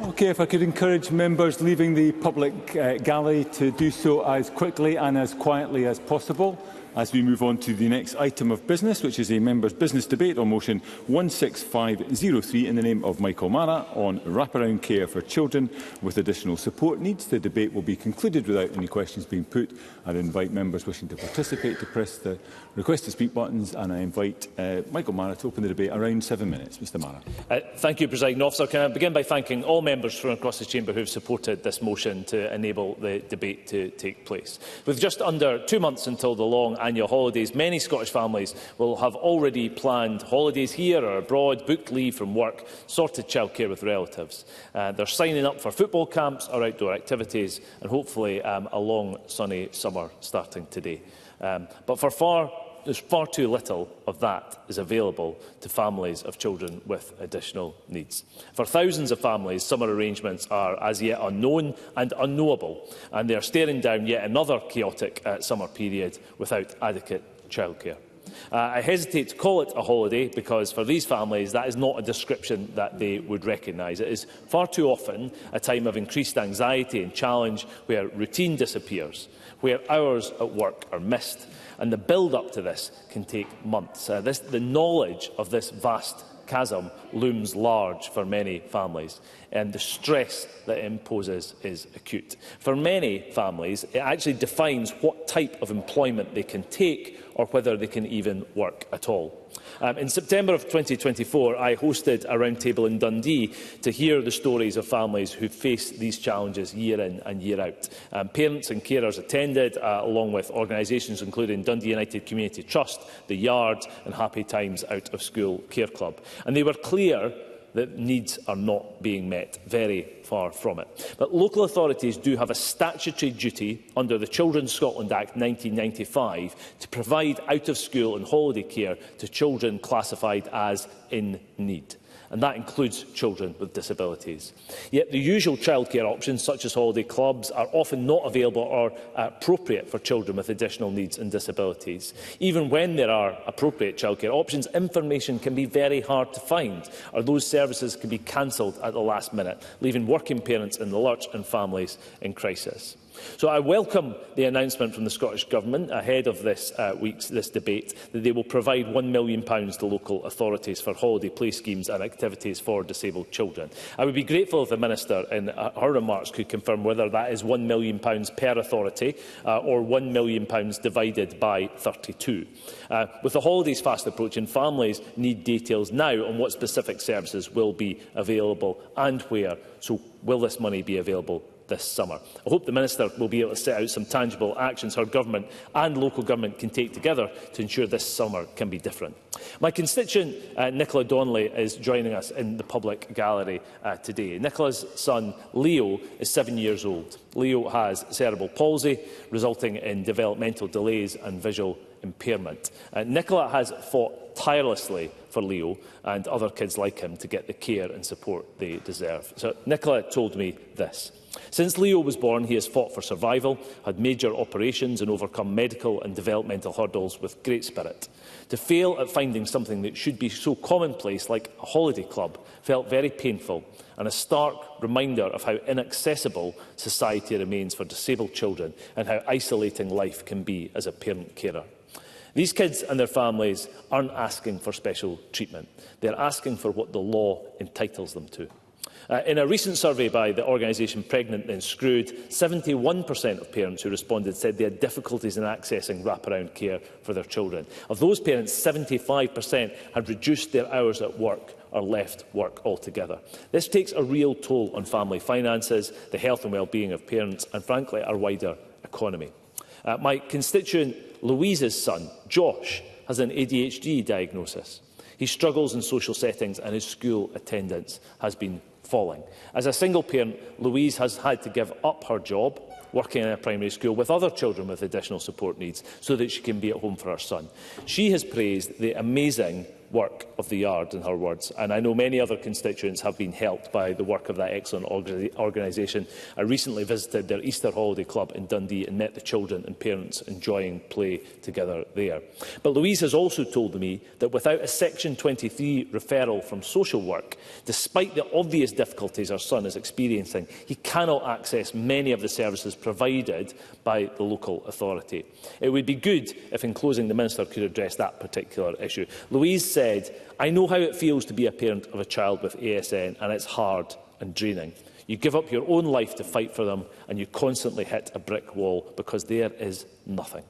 Okay, if I could encourage members leaving the public gallery to do so as quickly and as quietly as possible as we move on to the next item of business, which is a members' business debate on motion 16503 in the name of Michael Mara on wraparound care for children with additional support needs. The debate will be concluded without any questions being put. I invite members wishing to participate to press the request to speak buttons, and I invite Michael Mara to open the debate around 7 minutes. Mr Mara. Thank you, Presiding Officer. Can I begin by thanking all members from across the chamber who have supported this motion to enable the debate to take place. With just under 2 months until the long annual holidays, many Scottish families will have already planned holidays here or abroad, booked leave from work, sorted childcare with relatives. They're signing up for football camps or outdoor activities, and hopefully a long sunny summer starting today. But there's far too little of that is available to families of children with additional needs. For thousands of families, summer arrangements are as yet unknown and unknowable, and they are staring down yet another chaotic summer period without adequate childcare. I hesitate to call it a holiday because for these families that is not a description that they would recognise. It is far too often a time of increased anxiety and challenge where routine disappears, where hours at work are missed, and the build-up to this can take months. The knowledge of this vast chasm looms large for many families, and the stress that it imposes is acute. For many families, it actually defines what type of employment they can take or whether they can even work at all. In September of 2024, I hosted a roundtable in Dundee to hear the stories of families who face these challenges year in and year out. Parents and carers attended, along with organisations including Dundee United Community Trust, The Yard and Happy Times Out of School Care Club. And they were clear that needs are not being met, very far from it. But local authorities do have a statutory duty under the Children's Scotland Act 1995 to provide out-of-school and holiday care to children classified as in need, and that includes children with disabilities. Yet the usual childcare options, such as holiday clubs, are often not available or appropriate for children with additional needs and disabilities. Even when there are appropriate childcare options, information can be very hard to find, or those services can be cancelled at the last minute, leaving working parents in the lurch and families in crisis. So I welcome the announcement from the Scottish Government ahead of this debate that they will provide £1 million to local authorities for holiday play schemes and activities for disabled children. I would be grateful if the Minister in her remarks could confirm whether that is £1 million per authority or £1 million divided by 32. With the holidays fast approaching, families need details now on what specific services will be available and where. So will this money be available this summer? I hope the Minister will be able to set out some tangible actions her government and local government can take together to ensure this summer can be different. My constituent Nicola Donnelly is joining us in the public gallery today. Nicola's son Leo is 7 years old. Leo has cerebral palsy, resulting in developmental delays and visual impairment. Nicola has fought tirelessly for Leo and other kids like him to get the care and support they deserve. So Nicola told me this: since Leo was born, he has fought for survival, had major operations and overcome medical and developmental hurdles with great spirit. To fail at finding something that should be so commonplace like a holiday club felt very painful, and a stark reminder of how inaccessible society remains for disabled children and how isolating life can be as a parent-carer. These kids and their families aren't asking for special treatment. They're asking for what the law entitles them to. In a recent survey by the organisation Pregnant Then Screwed, 71% of parents who responded said they had difficulties in accessing wraparound care for their children. Of those parents, 75% had reduced their hours at work or left work altogether. This takes a real toll on family finances, the health and well-being of parents and, frankly, our wider economy. My constituent Louise's son, Josh, has an ADHD diagnosis. He struggles in social settings and his school attendance has been falling. As a single parent, Louise has had to give up her job working in a primary school with other children with additional support needs so that she can be at home for her son. She has praised the amazing work of the yard, in her words. And I know many other constituents have been helped by the work of that excellent organisation. I recently visited their Easter Holiday Club in Dundee and met the children and parents enjoying play together there. But Louise has also told me that without a Section 23 referral from social work, despite the obvious difficulties our son is experiencing, he cannot access many of the services provided by the local authority. It would be good if, in closing, the Minister could address that particular issue. Louise said, "I know how it feels to be a parent of a child with ASN, and it's hard and draining. You give up your own life to fight for them, and you constantly hit a brick wall because there is nothing."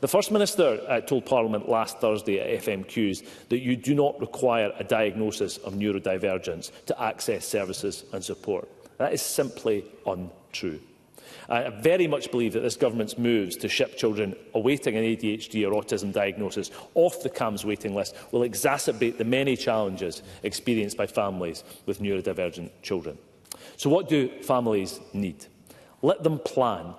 The First Minister told Parliament last Thursday at FMQs that you do not require a diagnosis of neurodivergence to access services and support. That is simply untrue. I very much believe that this government's moves to ship children awaiting an ADHD or autism diagnosis off the CAMHS waiting list will exacerbate the many challenges experienced by families with neurodivergent children. So what do families need? Let them plan.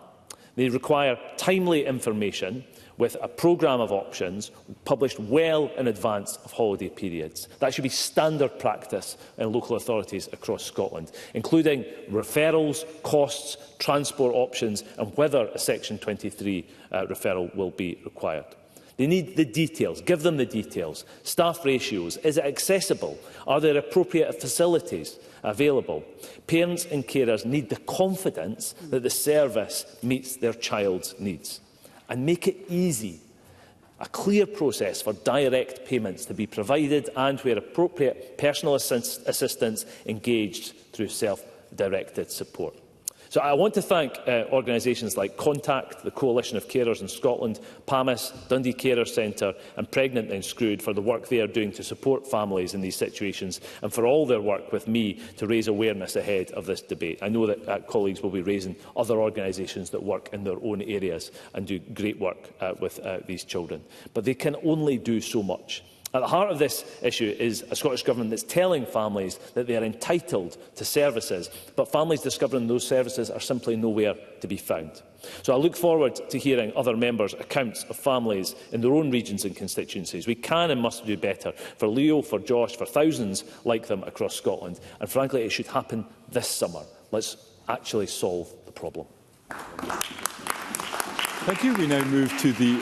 They require timely information with a programme of options published well in advance of holiday periods. That should be standard practice in local authorities across Scotland, including referrals, costs, transport options and whether a Section 23 referral will be required. They need the details. Give them the details. Staff ratios. Is it accessible? Are there appropriate facilities available? Parents and carers need the confidence that the service meets their child's needs. And make it easy. A clear process for direct payments to be provided and, where appropriate, personal assistance engaged through self-directed support. So I want to thank organisations like Contact, the Coalition of Carers in Scotland, PAMIS, Dundee Carer Centre and Pregnant Then Screwed for the work they are doing to support families in these situations and for all their work with me to raise awareness ahead of this debate. I know that colleagues will be raising other organisations that work in their own areas and do great work with these children. But they can only do so much. At the heart of this issue is a Scottish Government that is telling families that they are entitled to services, but families discovering those services are simply nowhere to be found. So I look forward to hearing other members' accounts of families in their own regions and constituencies. We can and must do better for Leo, for Josh, for thousands like them across Scotland. And frankly, it should happen this summer. Let's actually solve the problem. Thank you. We now move to the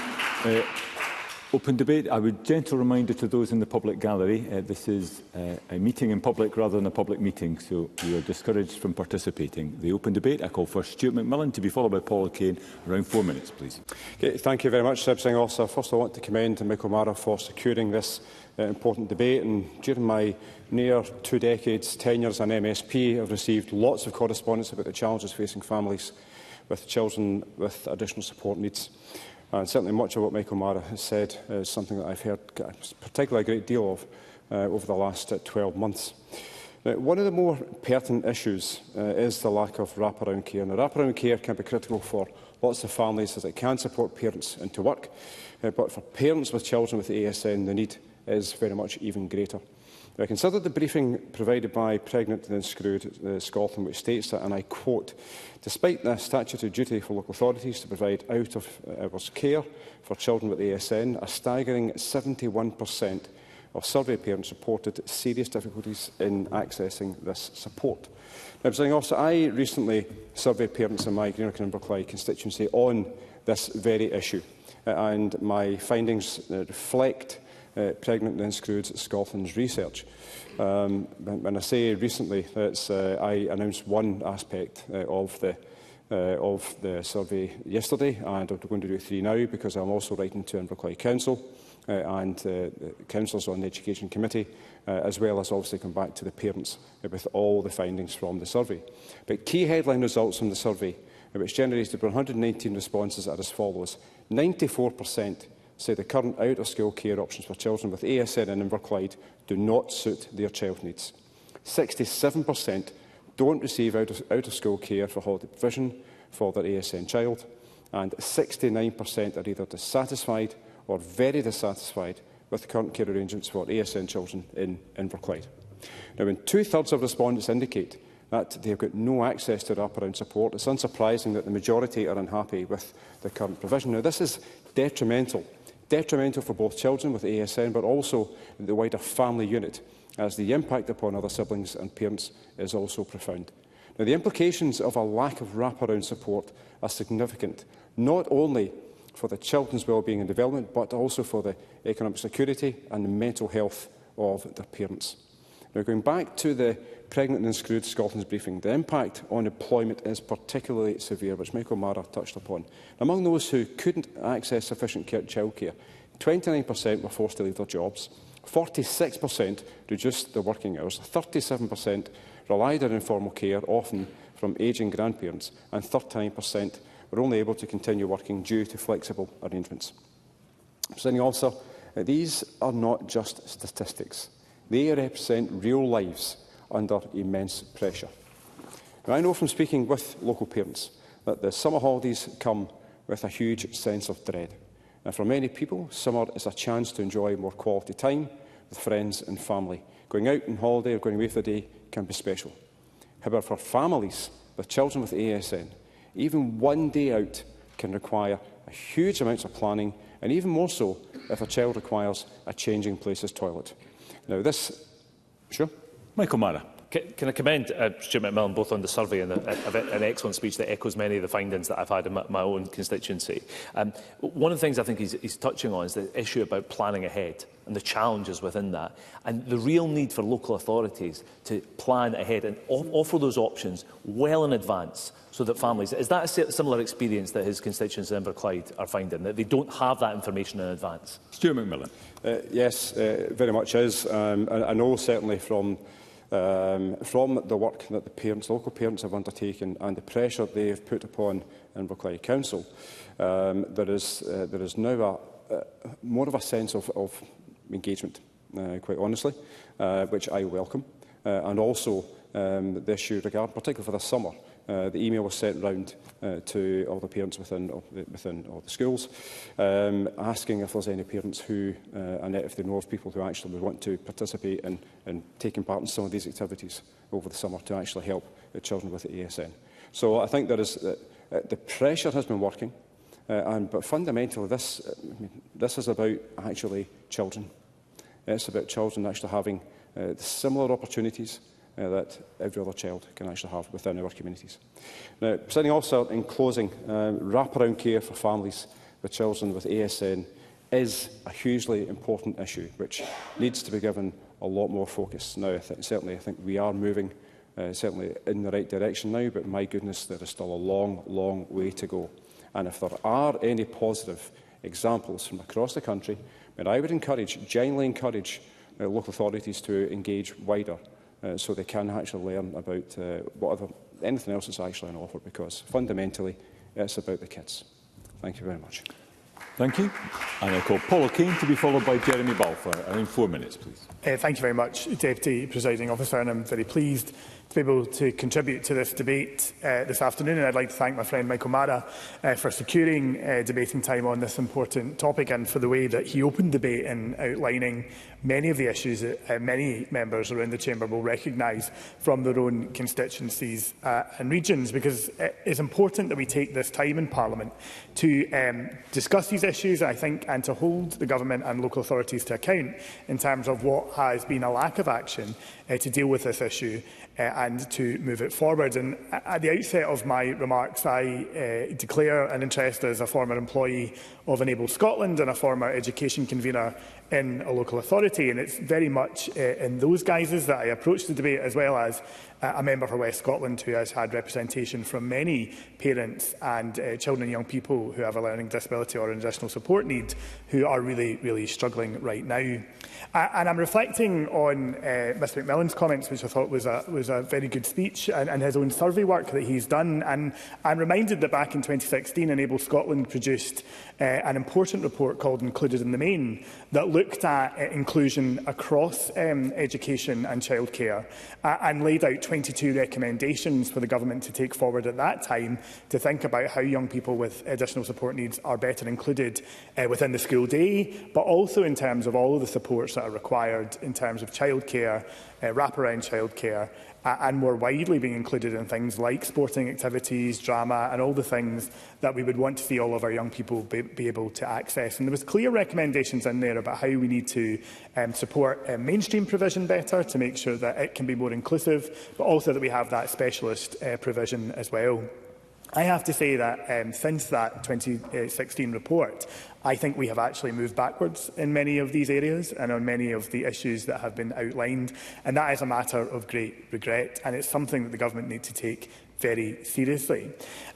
open debate. I would gentle reminder to those in the public gallery, this is a meeting in public rather than a public meeting, so we are discouraged from participating. The open debate, I call first Stuart McMillan, to be followed by Paul Kane. Around 4 minutes, please. Okay, thank you very much, Presiding Officer. First, I want to commend Michael Mara for securing this important debate. And during my near 2 decades tenure as an MSP, I've received lots of correspondence about the challenges facing families with children with additional support needs. And certainly much of what Michael Mara has said is something that I've heard particularly a great deal of over the last 12 months. Now, one of the more pertinent issues is the lack of wraparound care. Now, wraparound care can be critical for lots of families as it can support parents into work, but for parents with children with ASN, the need is very much even greater. I considered the briefing provided by Pregnant Then Screwed Scotland, which states that, and I quote, "Despite the statutory duty for local authorities to provide out-of-hours care for children with ASN, a staggering 71% of survey parents reported serious difficulties in accessing this support." Now, Presiding Officer, I recently surveyed parents in my Greenock and Inverclyde constituency on this very issue, and my findings reflect Pregnant Then Screwed Scotland's research. When I say recently, I announced one aspect of the survey yesterday, and I'm going to do 3 now because I'm also writing to Inverclyde Council and councillors on the Education Committee, as well as obviously come back to the parents with all the findings from the survey. But key headline results from the survey, which generated 119 responses, are as follows. 94% say the current out-of-school care options for children with ASN in Inverclyde do not suit their child needs. 67% don't receive out-of-school care for holiday provision for their ASN child, and 69% are either dissatisfied or very dissatisfied with the current care arrangements for ASN children in Inverclyde. Now, when 2/3 of respondents indicate that they have got no access to wraparound support, it's unsurprising that the majority are unhappy with the current provision. Now, this is detrimental detrimental for both children with ASN but also the wider family unit, as the impact upon other siblings and parents is also profound. Now, the implications of a lack of wraparound support are significant, not only for the children's well-being and development, but also for the economic security and the mental health of their parents. Now, going back to the Pregnant and Unscrewed Scotland's briefing, the impact on employment is particularly severe, which Michael Mara touched upon. Among those who couldn't access sufficient childcare, 29% were forced to leave their jobs, 46% reduced their working hours, 37% relied on informal care, often from ageing grandparents, and 39% were only able to continue working due to flexible arrangements. Presiding Officer, these are not just statistics. They represent real lives under immense pressure. Now, I know from speaking with local parents that the summer holidays come with a huge sense of dread. And for many people, summer is a chance to enjoy more quality time with friends and family. Going out on holiday or going away for the day can be special. However, for families with children with ASN, even one day out can require a huge amounts of planning, and even more so if a child requires a changing places toilet. Now, this... Sure? Michael Mara. Can I commend Stuart McMillan both on the survey and an excellent speech that echoes many of the findings that I've had in my own constituency. One of the things I think he's touching on is the issue about planning ahead and the challenges within that, and the real need for local authorities to plan ahead and offer those options well in advance so that families... Is that a similar experience that his constituents in Inverclyde are finding, that they don't have that information in advance? Stuart McMillan. Yes, very much is. I know certainly from the work that the local parents have undertaken and the pressure they have put upon Inverclyde Council, there is now more of a sense of engagement, quite honestly, which I welcome. And also the issue regarding, particularly for the summer, the email was sent round to all the parents within all the schools, asking if there's any parents who, and if they know of people who actually would want to participate in taking part in some of these activities over the summer to actually help the children with the ASN. So I think there is the pressure has been working, but fundamentally this is about actually children. It's about children actually having the similar opportunities that every other child can actually have within our communities. Now, Presiding Officer, in closing, wraparound care for families with children with ASN is a hugely important issue which needs to be given a lot more focus. Now, certainly I think we are moving certainly in the right direction now, but my goodness, there is still a long, long way to go. And if there are any positive examples from across the country, then I would genuinely encourage local authorities to engage wider, so they can actually learn about anything else that's actually on offer, because fundamentally it's about the kids. Thank you very much. Thank you. And I call Paul O'Kane to be followed by Jeremy Balfour. Around 4 minutes, please. Thank you very much, Deputy Presiding Officer, and I'm very pleased to be able to contribute to this debate this afternoon. And I'd like to thank my friend Michael Mara for securing debating time on this important topic, and for the way that he opened debate in outlining many of the issues that many members around the Chamber will recognise from their own constituencies and regions, because it's important that we take this time in Parliament to discuss these issues, I think, and to hold the Government and local authorities to account in terms of what has been a lack of action to deal with this issue and to move it forward. And at the outset of my remarks, I declare an interest as a former employee of Enable Scotland and a former education convener in a local authority, and it's very much in those guises that I approach the debate, as well as a member for West Scotland who has had representation from many parents and children and young people who have a learning disability or an additional support need, who are really struggling right now. And I'm reflecting on Mr McMillan's comments, which I thought was a very good speech, and his own survey work that he's done. And I'm reminded that back in 2016, Enable Scotland produced an important report called Included in the Main, that looked at inclusion across education and childcare, and laid out 22 recommendations for the Government to take forward at that time to think about how young people with additional support needs are better included within the school day, but also in terms of all of the supports that are required in terms of childcare, wraparound childcare, and more widely being included in things like sporting activities, drama, and all the things that we would want to see all of our young people be able to access. And there was clear recommendations in there about how we need to support mainstream provision better to make sure that it can be more inclusive, but also that we have that specialist provision as well. I have to say that since that 2016 report, I think we have actually moved backwards in many of these areas and on many of the issues that have been outlined, and that is a matter of great regret, and it's something that the government need to take very seriously.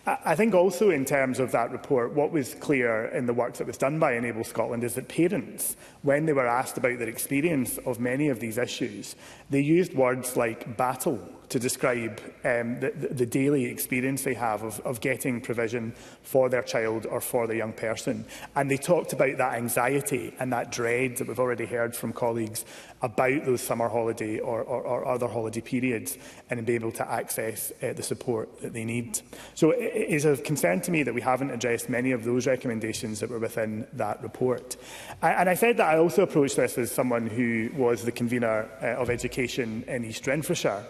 I think also in terms of that report, what was clear in the work that was done by Enable Scotland is that parents, when they were asked about their experience of many of these issues, they used words like battle to describe the daily experience they have of getting provision for their child or for their young person. And they talked about that anxiety and that dread that we've already heard from colleagues about those summer holiday or other holiday periods, and be able to access the support that they need. So it is of concern to me that we haven't addressed many of those recommendations that were within that report. And I said that I also approached this as someone who was the convener of education in East Renfrewshire.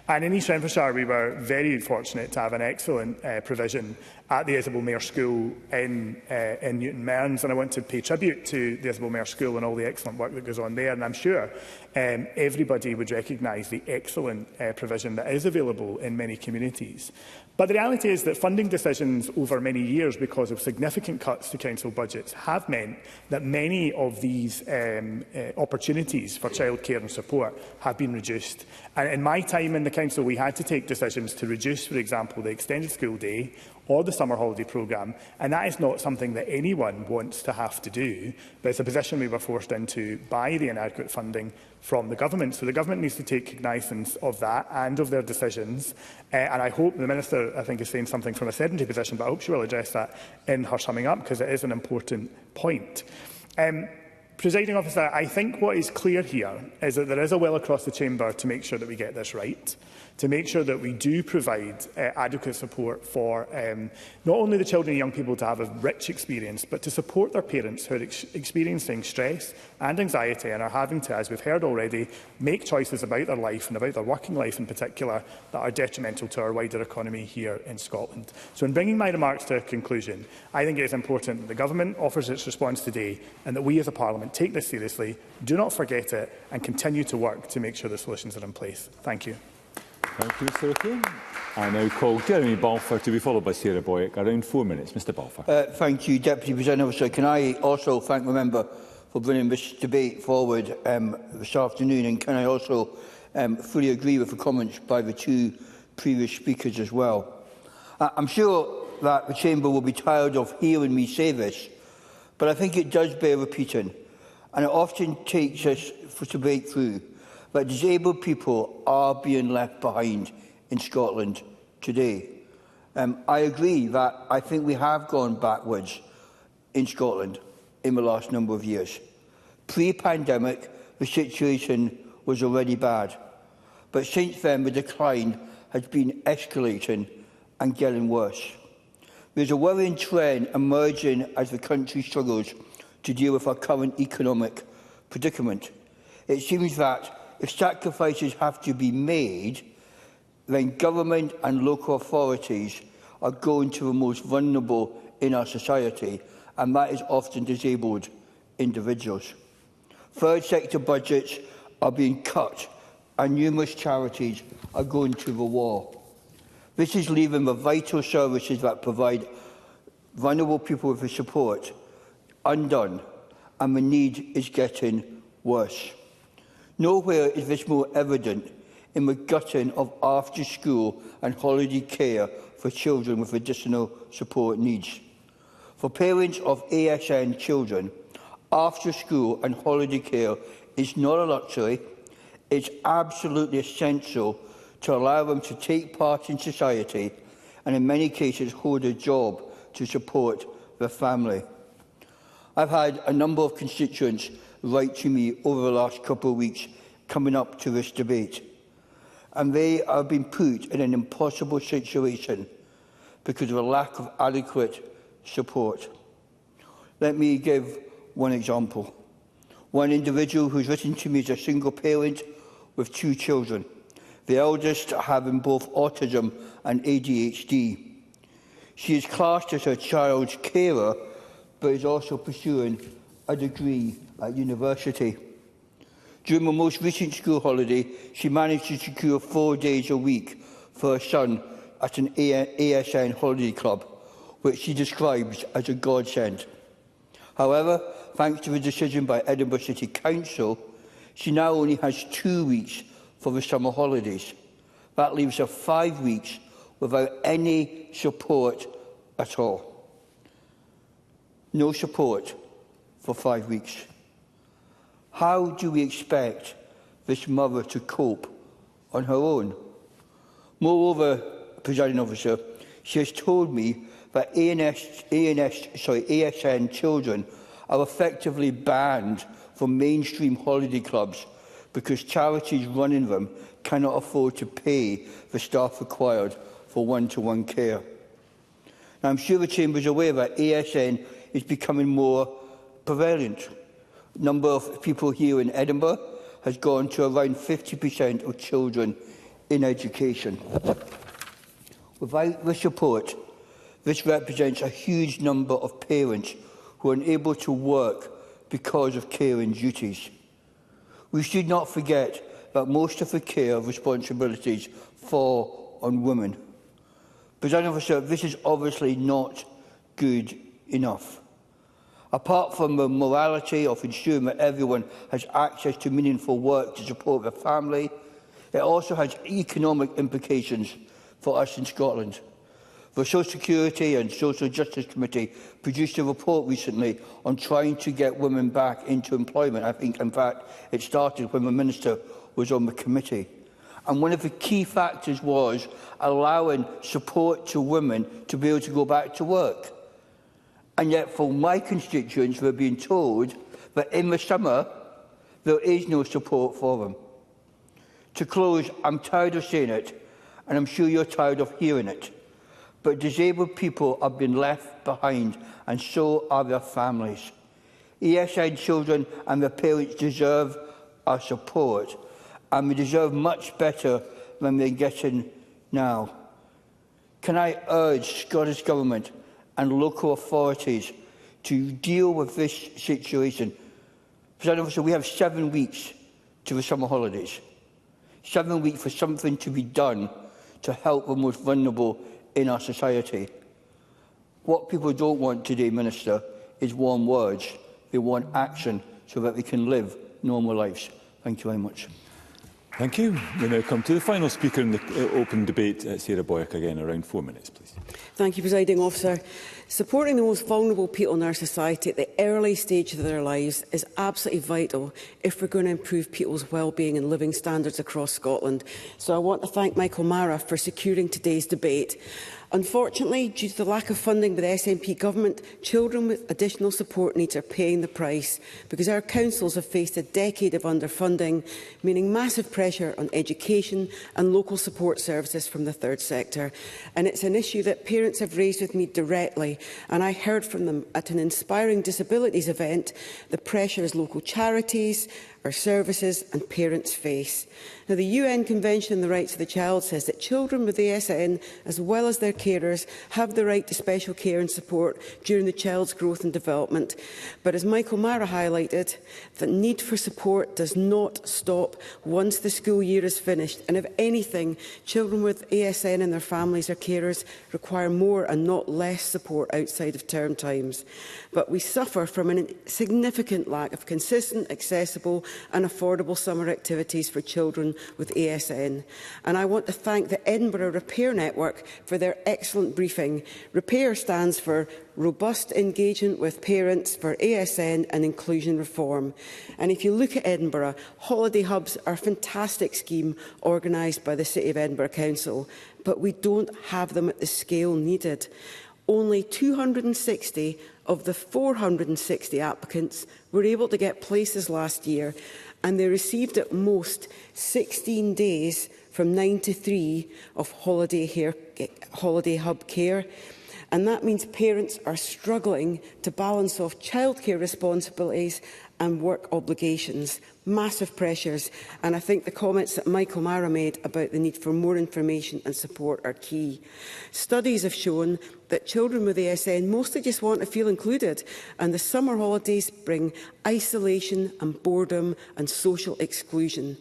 And in East Renfrewshire, we were very fortunate to have an excellent provision at the Isabel Mayer School in Newton Mearns, and I want to pay tribute to the Isabel Mayer School and all the excellent work that goes on there. And I'm sure everybody would recognise the excellent provision that is available in many communities. But the reality is that funding decisions over many years, because of significant cuts to council budgets, have meant that many of these opportunities for childcare and support have been reduced. And in my time in the council, we had to take decisions to reduce, for example, the extended school day or the summer holiday programme, and that is not something that anyone wants to have to do, but it's a position we were forced into by the inadequate funding from the government. So the government needs to take cognizance of that and of their decisions, and I hope the Minister, I think, is saying something from a sedentary position, but I hope she will address that in her summing up, because it is an important point. Presiding Officer, I think what is clear here is that there is a will across the chamber to make sure that we get this right, to make sure that we do provide adequate support for not only the children and young people to have a rich experience, but to support their parents who are experiencing stress and anxiety and are having to, as we've heard already, make choices about their life and about their working life in particular that are detrimental to our wider economy here in Scotland. So in bringing my remarks to a conclusion, I think it is important that the Government offers its response today and that we as a Parliament take this seriously, do not forget it, and continue to work to make sure the solutions are in place. Thank you. Thank you, Mr O'Kane. I now call Jeremy Balfour to be followed by Sarah Boyack. Around 4 minutes. Mr Balfour. Thank you, Deputy Presiding Officer. Can I also thank the member for bringing this debate forward this afternoon, and can I also fully agree with the comments by the two previous speakers as well. I'm sure that the Chamber will be tired of hearing me say this, but I think it does bear repeating, and it often takes us to break through that disabled people are being left behind in Scotland today. I agree that I think we have gone backwards in Scotland in the last number of years. Pre-pandemic, the situation was already bad, but since then the decline has been escalating and getting worse. There's a worrying trend emerging as the country struggles to deal with our current economic predicament. It seems that if sacrifices have to be made, then government and local authorities are going to the most vulnerable in our society, and that is often disabled individuals. Third sector budgets are being cut, and numerous charities are going to the wall. This is leaving the vital services that provide vulnerable people with the support undone, and the need is getting worse. Nowhere is this more evident in the gutting of after-school and holiday care for children with additional support needs. For parents of ASN children, after-school and holiday care is not a luxury. It's absolutely essential to allow them to take part in society and, in many cases, hold a job to support their family. I've had a number of constituents write to me over the last couple of weeks coming up to this debate, and they have been put in an impossible situation because of a lack of adequate support. Let me give one example. One individual who's written to me is a single parent with 2 children, the eldest having both autism and ADHD. She is classed as her child's carer, but is also pursuing a degree at university. During the most recent school holiday, she managed to secure 4 days a week for her son at an ASN holiday club, which she describes as a godsend. However, thanks to a decision by Edinburgh City Council, she now only has 2 weeks for the summer holidays. That leaves her 5 weeks without any support at all. No support for 5 weeks. How do we expect this mother to cope on her own? Moreover, Presiding Officer, she has told me that ASN children are effectively banned from mainstream holiday clubs because charities running them cannot afford to pay the staff required for one-to-one care. Now, I'm sure the Chamber is aware that ASN is becoming more prevalent. The number of people here in Edinburgh has gone to around 50% of children in education. Without the support, this represents a huge number of parents who are unable to work because of caring duties. We should not forget that most of the care responsibilities fall on women. Presiding Officer, this is obviously not good enough. Apart from the morality of ensuring that everyone has access to meaningful work to support their family, it also has economic implications for us in Scotland. The Social Security and Social Justice Committee produced a report recently on trying to get women back into employment. I think, in fact, it started when the Minister was on the committee. And one of the key factors was allowing support to women to be able to go back to work. And yet, for my constituents, we're being told that in the summer, there is no support for them. To close, I'm tired of saying it, and I'm sure you're tired of hearing it, but disabled people have been left behind, and so are their families. ESN children and their parents deserve our support, and we deserve much better than they're getting now. Can I urge Scottish Government and local authorities to deal with this situation? President Officer, we have 7 weeks to the summer holidays. 7 weeks for something to be done to help the most vulnerable in our society. What people don't want today, Minister, is warm words. They want action so that they can live normal lives. Thank you very much. Thank you. We now come to the final speaker in the open debate, Sarah Boyack, again, around 4 minutes, please. Thank you, Presiding Officer. Supporting the most vulnerable people in our society at the early stage of their lives is absolutely vital if we're going to improve people's well-being and living standards across Scotland. So I want to thank Michael Mara for securing today's debate. Unfortunately, due to the lack of funding by the SNP government, children with additional support needs are paying the price because our councils have faced a decade of underfunding, meaning massive pressure on education and local support services from the third sector. And it's an issue that parents have raised with me directly, and I heard from them at an Inspiring Disabilities event the pressures local charities, our services and parents face. Now, the UN Convention on the Rights of the Child says that children with ASN, as well as their carers, have the right to special care and support during the child's growth and development. But as Michael Mara highlighted, the need for support does not stop once the school year is finished. And if anything, children with ASN and their families or carers require more and not less support outside of term times. But we suffer from a significant lack of consistent, accessible and affordable summer activities for children with ASN. And I want to thank the Edinburgh Repair Network for their excellent briefing. Repair stands for Robust Engagement with Parents for ASN and Inclusion Reform. And if you look at Edinburgh, holiday hubs are a fantastic scheme organised by the City of Edinburgh Council, but we don't have them at the scale needed. Only 260 of the 460 applicants were able to get places last year, and they received at most 16 days from 9 to 3 of holiday hub care. And that means parents are struggling to balance off childcare responsibilities and work obligations. massive pressures, and I think the comments that Mike O'Mara made about the need for more information and support are key. Studies have shown that children with ASN mostly just want to feel included, and the summer holidays bring isolation and boredom and social exclusion.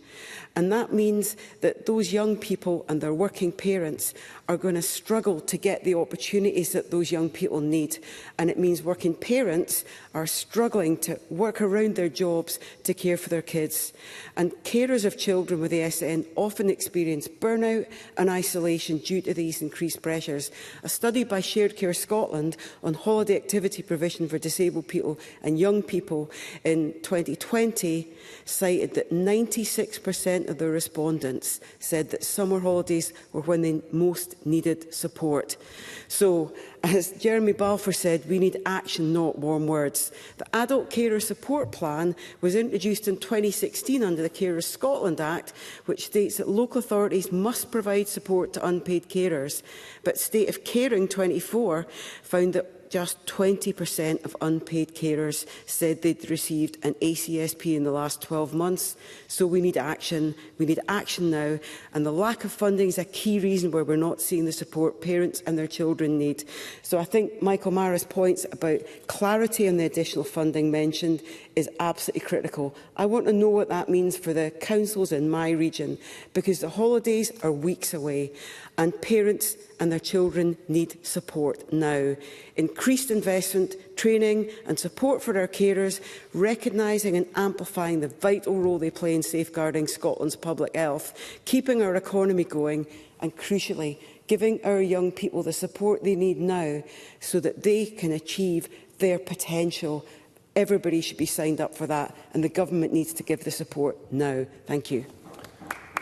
And that means that those young people and their working parents are going to struggle to get the opportunities that those young people need. And it means working parents are struggling to work around their jobs to care for their kids. And carers of children with ASN often experience burnout and isolation due to these increased pressures. A study by Shared Care Scotland on holiday activity provision for disabled people and young people in 2020 cited that 96% of the respondents said that summer holidays were when they most needed support. So, as Jeremy Balfour said, we need action, not warm words. The Adult Carer Support Plan was introduced in 2016 under the Carers Scotland Act, which states that local authorities must provide support to unpaid carers. But State of Caring 24 found that just 20% of unpaid carers said they'd received an ACSP in the last 12 months. So we need action. We need action now. And the lack of funding is a key reason why we're not seeing the support parents and their children need. So I think Mike O'Mara's points about clarity on the additional funding mentioned is absolutely critical. I want to know what that means for the councils in my region, because the holidays are weeks away and parents and their children need support now. Increased investment, training and support for our carers, recognising and amplifying the vital role they play in safeguarding Scotland's public health, keeping our economy going and, crucially, giving our young people the support they need now so that they can achieve their potential. Everybody should be signed up for that, and the government needs to give the support now. Thank you.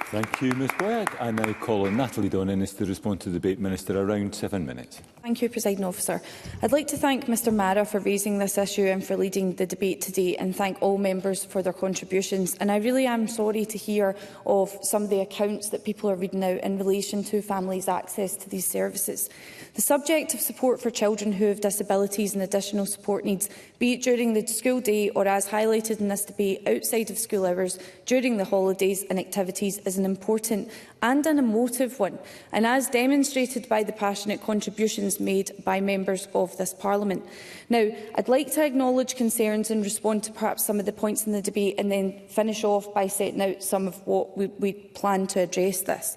Thank you, Ms Boyack. I now call on Natalie Donennis to respond to the debate. Minister, around 7 minutes. Thank you, Presiding Officer. I'd like to thank Mr Mara for raising this issue and for leading the debate today, and thank all members for their contributions. And I really am sorry to hear of some of the accounts that people are reading out in relation to families' access to these services. The subject of support for children who have disabilities and additional support needs, be it during the school day or, as highlighted in this debate, outside of school hours, during the holidays and activities, is an important and an emotive one, and as demonstrated by the passionate contributions made by members of this Parliament. Now, I'd like to acknowledge concerns and respond to perhaps some of the points in the debate, and then finish off by setting out some of what we plan to address this.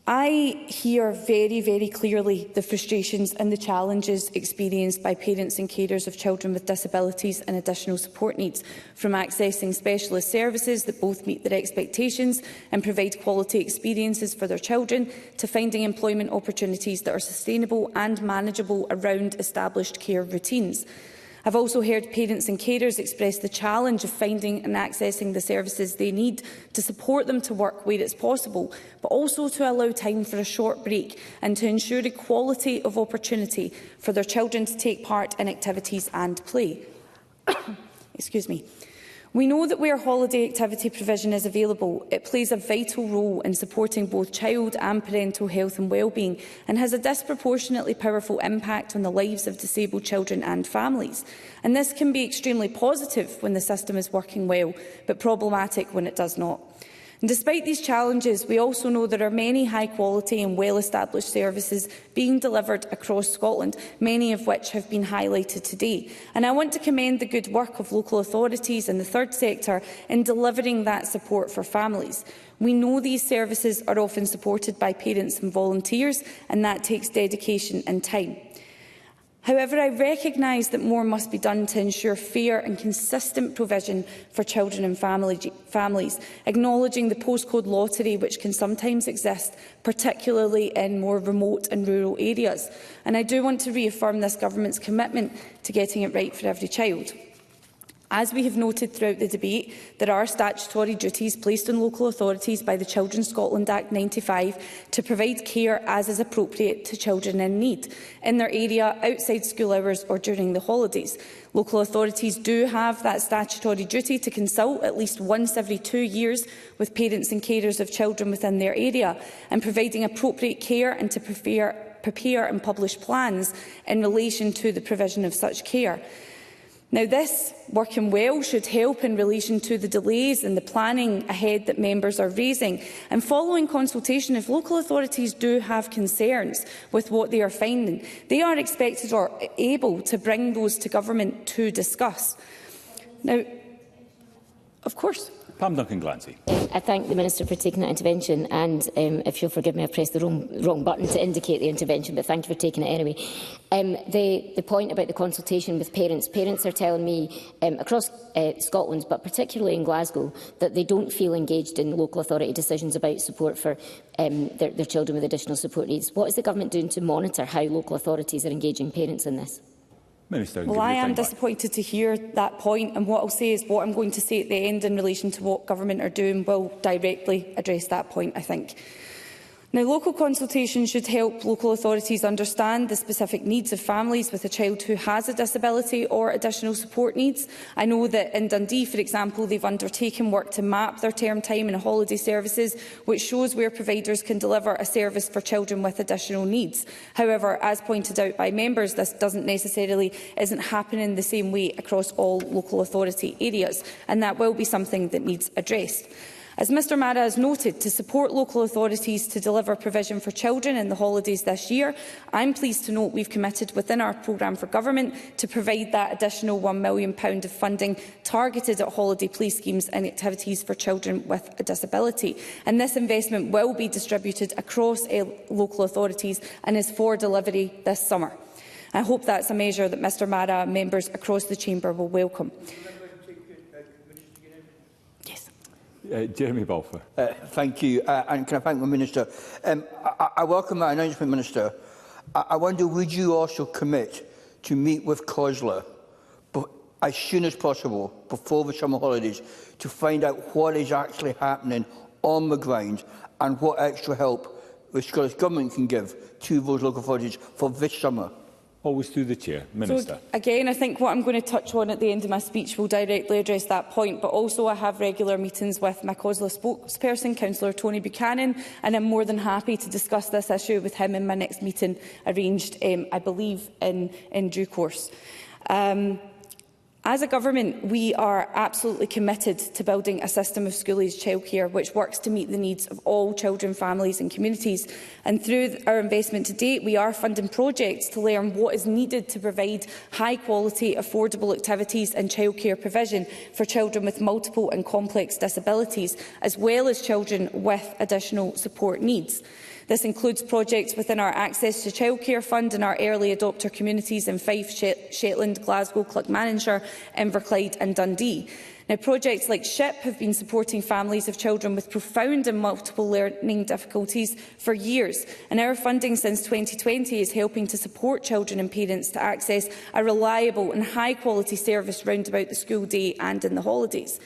I hear very, very clearly the frustrations and the challenges experienced by parents and carers of children with disabilities and additional support needs, from accessing specialist services that both meet their expectations and provide quality experiences for their children, to finding employment opportunities that are sustainable and manageable around established care routines. I've also heard parents and carers express the challenge of finding and accessing the services they need to support them to work where it's possible, but also to allow time for a short break and to ensure equality of opportunity for their children to take part in activities and play. Excuse me. We know that where holiday activity provision is available, it plays a vital role in supporting both child and parental health and well-being, and has a disproportionately powerful impact on the lives of disabled children and families. And this can be extremely positive when the system is working well, but problematic when it does not. And despite these challenges, we also know there are many high-quality and well-established services being delivered across Scotland, many of which have been highlighted today. And I want to commend the good work of local authorities and the third sector in delivering that support for families. We know these services are often supported by parents and volunteers, and that takes dedication and time. However, I recognise that more must be done to ensure fair and consistent provision for children and families, acknowledging the postcode lottery which can sometimes exist, particularly in more remote and rural areas. And I do want to reaffirm this Government's commitment to getting it right for every child. As we have noted throughout the debate, there are statutory duties placed on local authorities by the Children's Scotland Act 95 to provide care as is appropriate to children in need, in their area, outside school hours or during the holidays. Local authorities do have that statutory duty to consult at least once every 2 years with parents and carers of children within their area, and providing appropriate care, and to prepare and publish plans in relation to the provision of such care. Now, this working well should help in relation to the delays and the planning ahead that members are raising. And following consultation, if local authorities do have concerns with what they are finding, they are expected or able to bring those to government to discuss. Now, of course. Pam Duncan-Glancy. I thank the Minister for taking that intervention, and if you'll forgive me, I pressed the wrong button to indicate the intervention, but thank you for taking it anyway. The point about the consultation with parents are telling me across Scotland, but particularly in Glasgow, that they don't feel engaged in local authority decisions about support for their children with additional support needs. What is the Government doing to monitor how local authorities are engaging parents in this? Minister, well, I am disappointed to hear that point, and what I'll say is what I'm going to say at the end in relation to what Government are doing will directly address that point, I think. Now, local consultation should help local authorities understand the specific needs of families with a child who has a disability or additional support needs. I know that in Dundee, for example, they've undertaken work to map their term time and holiday services, which shows where providers can deliver a service for children with additional needs. However, as pointed out by members, this isn't happening the same way across all local authority areas, and that will be something that needs addressed. As Mr Mara has noted, to support local authorities to deliver provision for children in the holidays this year, I am pleased to note we have committed within our programme for government to provide that additional £1 million of funding targeted at holiday play schemes and activities for children with a disability. And this investment will be distributed across local authorities and is for delivery this summer. I hope that is a measure that Mr Mara and members across the chamber will welcome. Jeremy Balfour. Thank you, and can I thank the Minister. I welcome that announcement, Minister. I wonder, would you also commit to meet with COSLA as soon as possible before the summer holidays to find out what is actually happening on the ground and what extra help the Scottish Government can give to those local authorities for this summer? Always through the Chair. Minister. So, again, I think what I'm going to touch on at the end of my speech will directly address that point, but also I have regular meetings with my COSLA spokesperson, Councillor Tony Buchanan, and I'm more than happy to discuss this issue with him in my next meeting, arranged, I believe, in due course. As a government, we are absolutely committed to building a system of school-aged childcare which works to meet the needs of all children, families and communities. And through our investment to date, we are funding projects to learn what is needed to provide high-quality, affordable activities and childcare provision for children with multiple and complex disabilities, as well as children with additional support needs. This includes projects within our Access to Childcare Fund and our early adopter communities in Fife, Shetland, Glasgow, Clackmannanshire, Inverclyde and Dundee. Now, projects like SHIP have been supporting families of children with profound and multiple learning difficulties for years, and our funding since 2020 is helping to support children and parents to access a reliable and high-quality service round about the school day and in the holidays.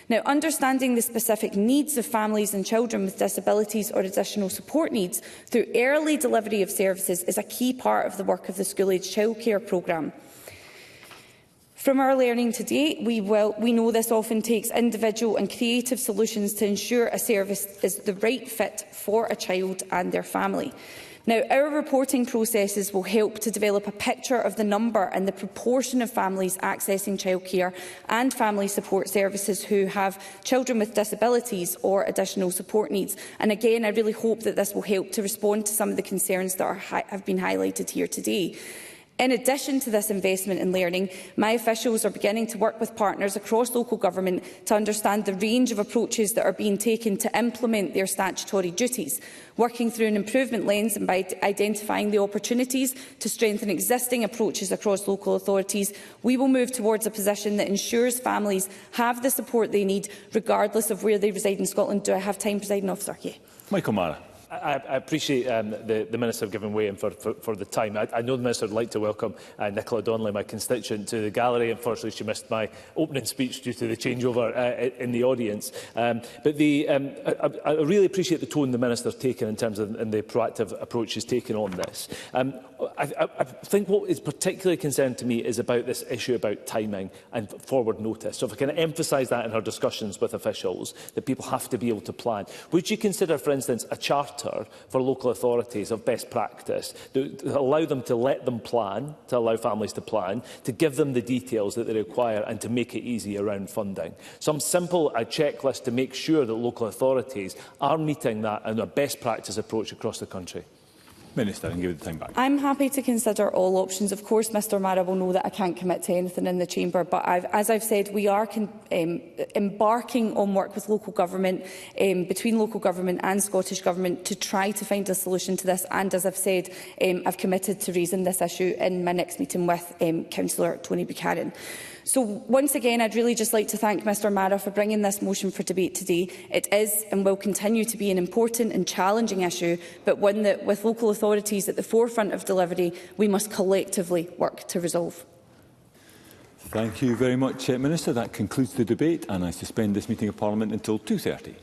Now, understanding the specific needs of families and children with disabilities or additional support needs through early delivery of services is a key part of the work of the School-Aged Childcare Programme. From our learning to date, we know this often takes individual and creative solutions to ensure a service is the right fit for a child and their family. Now, our reporting processes will help to develop a picture of the number and the proportion of families accessing childcare and family support services who have children with disabilities or additional support needs. And again, I really hope that this will help to respond to some of the concerns that have been highlighted here today. In addition to this investment in learning, my officials are beginning to work with partners across local government to understand the range of approaches that are being taken to implement their statutory duties, working through an improvement lens and by identifying the opportunities to strengthen existing approaches across local authorities. We will move towards a position that ensures families have the support they need, regardless of where they reside in Scotland. Do I have time, Presiding Officer? Yeah. Michael Mara. I appreciate the Minister giving way for the time. I know the Minister would like to welcome Nicola Donnelly, my constituent, to the gallery. Unfortunately, she missed my opening speech due to the changeover in the audience. But I really appreciate the tone the Minister's taken in terms of the proactive approach she's taken on this. I think what is particularly concerned to me is about this issue about timing and forward notice. So if I can emphasise that in her discussions with officials, that people have to be able to plan. Would you consider, for instance, a charter for local authorities of best practice to allow them to let them plan, to allow families to plan, to give them the details that they require and to make it easy around funding? Some simple checklist to make sure that local authorities are meeting that and a best practice approach across the country. Minister, and give you the time back. I'm happy to consider all options. Of course, Mr Mara will know that I can't commit to anything in the chamber, but as I've said, we are embarking on work with local government, between local government and Scottish Government, to try to find a solution to this. And as I've said, I've committed to raising this issue in my next meeting with Councillor Tony Buchanan. So once again, I'd really just like to thank Mr Mara for bringing this motion for debate today. It is and will continue to be an important and challenging issue, but one that, with local authorities at the forefront of delivery, we must collectively work to resolve. Thank you very much, Minister. That concludes the debate, and I suspend this meeting of Parliament until 2:30.